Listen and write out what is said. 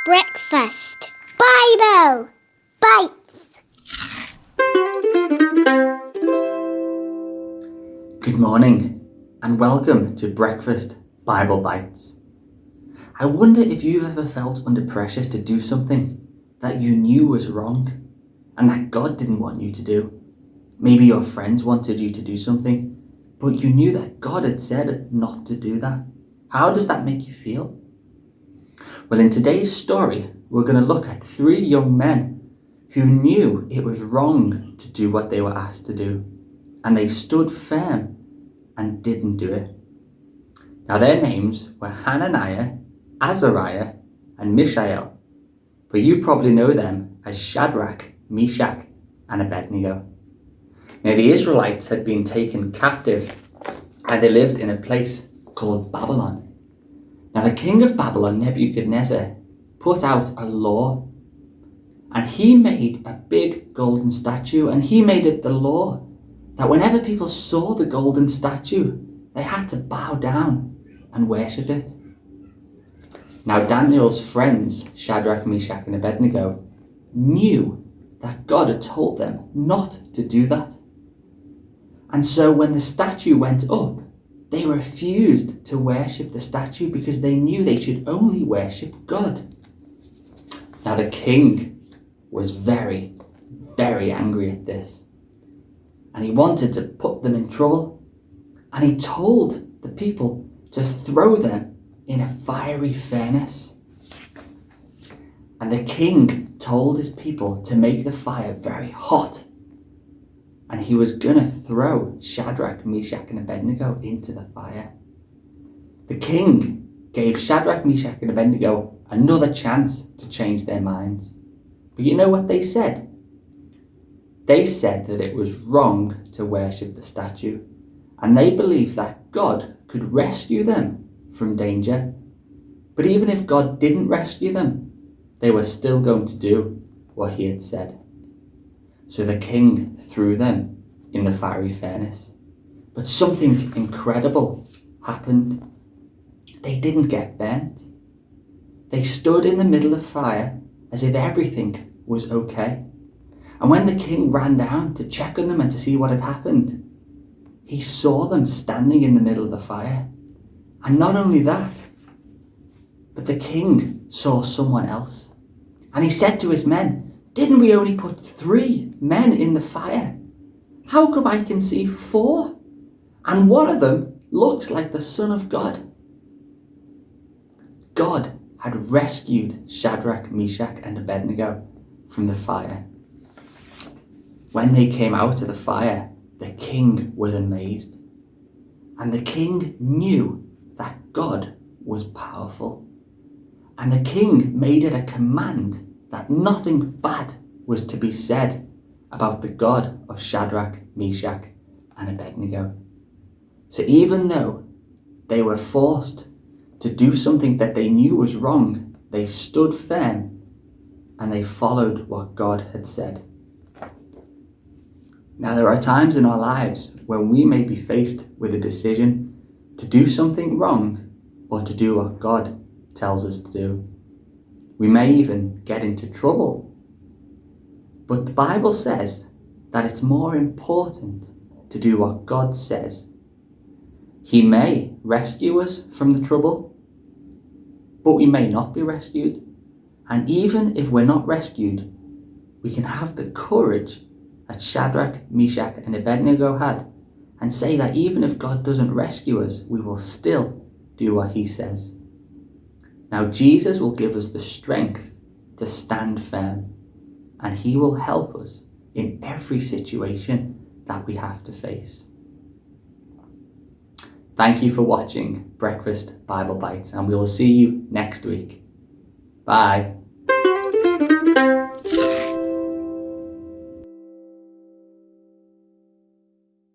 Breakfast Bible Bites. Good morning and welcome to Breakfast Bible Bites. I wonder if you've ever felt under pressure to do something that you knew was wrong and that God didn't want you to do. Maybe your friends wanted you to do something, but you knew that God had said not to do that. How does that make you feel? Well, in today's story, we're going to look at 3 young men who knew it was wrong to do what they were asked to do, and they stood firm and didn't do it. Now their names were Hananiah, Azariah and Mishael, but you probably know them as Shadrach, Meshach and Abed-Nego. Now the Israelites had been taken captive and they lived in a place called Babylon. Now the king of Babylon, Nebuchadnezzar, put out a law, and he made a big golden statue, and he made it the law that whenever people saw the golden statue, they had to bow down and worship it. Now Daniel's friends, Shadrach, Meshach and Abed-Nego, knew that God had told them not to do that. And so when the statue went up, they refused to worship the statue because they knew they should only worship God. Now the king was very, very angry at this. And he wanted to put them in trouble. And he told the people to throw them in a fiery furnace. And the king told his people to make the fire very hot. And he was going to throw Shadrach, Meshach and Abed-Nego into the fire. The king gave Shadrach, Meshach and Abed-Nego another chance to change their minds. But you know what they said? They said that it was wrong to worship the statue, and they believed that God could rescue them from danger. But even if God didn't rescue them, they were still going to do what he had said. So the king threw them in the fiery furnace. But something incredible happened. They didn't get burnt. They stood in the middle of fire as if everything was okay. And when the king ran down to check on them and to see what had happened, he saw them standing in the middle of the fire. And not only that, but the king saw someone else. And he said to his men, "Didn't we only put 3 men in the fire? How come I can see 4? And one of them looks like the Son of God." God had rescued Shadrach, Meshach and Abed-Nego from the fire. When they came out of the fire, the king was amazed. And the king knew that God was powerful. And the king made it a command that nothing bad was to be said about the God of Shadrach, Meshach and Abed-Nego. So even though they were forced to do something that they knew was wrong, they stood firm and they followed what God had said. Now there are times in our lives when we may be faced with a decision to do something wrong or to do what God tells us to do. We may even get into trouble. But the Bible says that it's more important to do what God says. He may rescue us from the trouble, but we may not be rescued. And even if we're not rescued, we can have the courage that Shadrach, Meshach and Abed-Nego had and say that even if God doesn't rescue us, we will still do what he says. Now Jesus will give us the strength to stand firm, and he will help us in every situation that we have to face. Thank you for watching Breakfast Bible Bites, and we will see you next week. Bye.